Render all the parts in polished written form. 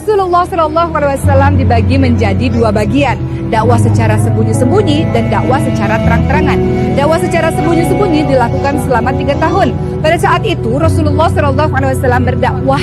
Rasulullah SAW dibagi menjadi dua bagian, dakwah secara sembunyi-sembunyi dan dakwah secara terang-terangan. Dakwah secara sembunyi-sembunyi dilakukan selama 3 tahun. Pada saat itu Rasulullah SAW berdakwah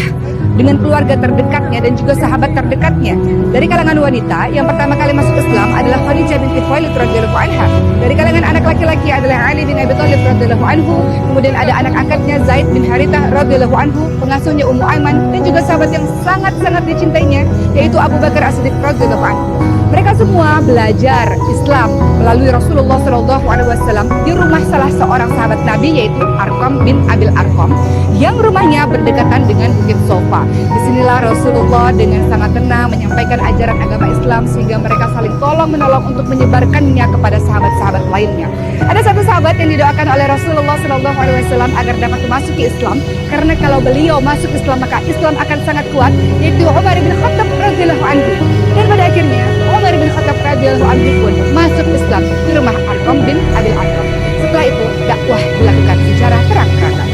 dengan keluarga terdekatnya dan juga sahabat terdekatnya. Dari kalangan wanita, yang pertama kali masuk Islam adalah Khadijah binti Khuwailid radhiyallahu anha. Dari kalangan anak laki-laki adalah Ali bin Abi Thalib radhiyallahu anhu. Kemudian ada anak angkatnya Zaid bin Harithah radhiyallahu anhu, pengasuhnya Ummu Aiman, dan juga sahabat yang sangat-sangat dicintainya yaitu Abu Bakar As-Siddiq radhiyallahu anhu. Mereka semua belajar Islam melalui Rasulullah SAW di rumah salah seorang sahabat Nabi yaitu Arqam bin Abil Arqam yang rumahnya berdekatan dengan Bukit Sofa. Disinilah Rasulullah dengan sangat tenang menyampaikan ajaran agama Islam sehingga mereka saling tolong menolong untuk menyebarkannya kepada sahabat-sahabat lainnya. Ada satu sahabat yang didoakan oleh Rasulullah SAW agar dapat memasuki Islam, karena kalau beliau masuk Islam maka Islam akan sangat kuat, yaitu Umar bin Khattab radhiyallahu anhu. Dan pada akhirnya Umar bin Khattab radhiyallahu anhu pun masuk Islam di rumah Arqam bin Abil Arqam. Setelah itu dakwah dilakukan secara terang-terangan.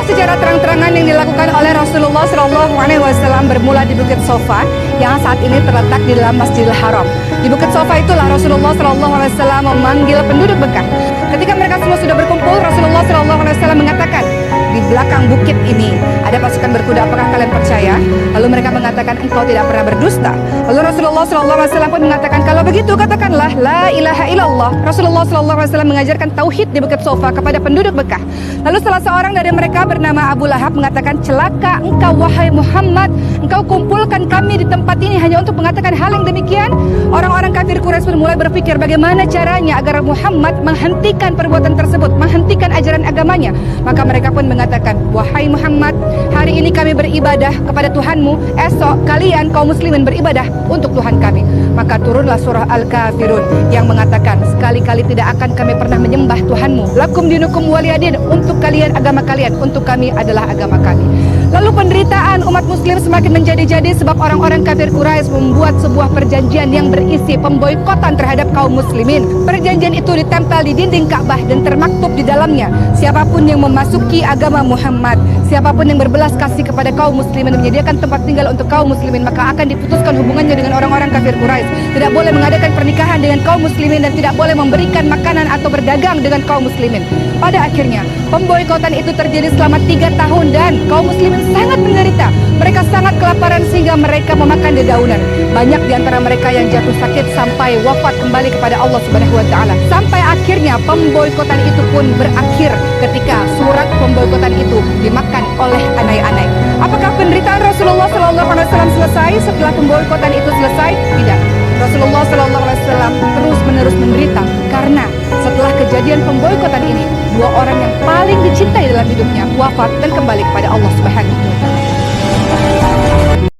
Secara terang-terangan yang dilakukan oleh Rasulullah SAW bermula di Bukit Sofa yang saat ini terletak di dalam Masjidil Haram. Di Bukit Sofa itulah Rasulullah SAW memanggil penduduk Mekah. Ketika mereka semua sudah berkumpul, Rasulullah SAW mengatakan, di belakang bukit ini ada pasukan berkuda, apakah kalian percaya? Lalu mereka mengatakan, engkau tidak pernah berdusta. Lalu Rasulullah SAW pun mengatakan, kalau begitu katakanlah la ilaha illallah. Rasulullah SAW mengajarkan tauhid di Bukit Sofa kepada penduduk Mekah. Lalu salah seorang dari mereka bernama Abu Lahab mengatakan, celaka engkau wahai Muhammad, engkau kumpulkan kami di tempat ini hanya untuk mengatakan hal yang demikian. Orang-orang kafir Quraisy pun mulai berpikir bagaimana caranya agar Muhammad menghentikan perbuatan tersebut, menghentikan ajaran agamanya. Maka mereka pun mengatakan, wahai Muhammad, hari ini kami beribadah kepada Tuhanmu, esok kalian kaum muslimin beribadah untuk Tuhan kami. Maka turunlah surah Al-Kafirun yang mengatakan, sekali-kali tidak akan kami pernah menyembah Tuhanmu. Lakum dinukum waliyadin, untuk kalian agama kalian, untuk kami adalah agama kami. Lalu penderitaan umat muslim semakin menjadi-jadi sebab orang-orang kafir Quraisy membuat sebuah perjanjian yang berisi pemboikotan terhadap kaum muslimin. Perjanjian itu ditempel di dinding Ka'bah dan termaktub di dalamnya, siapapun yang memasuki agama Muhammad, siapapun yang berbelas kasih kepada kaum muslimin dan menyediakan tempat tinggal untuk kaum muslimin, maka akan diputuskan hubungannya dengan orang-orang kafir Quraisy. Tidak boleh mengadakan pernikahan dengan kaum muslimin dan tidak boleh memberikan makanan atau berdagang dengan kaum muslimin. Pada akhirnya pemboikotan itu terjadi selama 3 tahun dan kaum muslimin sangat menderita. Mereka sangat kelaparan sehingga mereka memakan dedaunan. Banyak di antara mereka yang jatuh sakit sampai wafat kembali kepada Allah Subhanahu wa taala. Sampai akhirnya pemboikotan itu pun berakhir ketika surat pemboikotan itu dimakan oleh anai-anai. Apakah penderitaan Rasulullah SAW selesai setelah pemboikotan itu selesai? Tidak. Rasulullah SAW terus-menerus menderita karena setelah kejadian pemboikotan ini, 2 orang yang paling dicintai dalam hidupnya wafat dan kembali kepada Allah Subhanahu wa taala.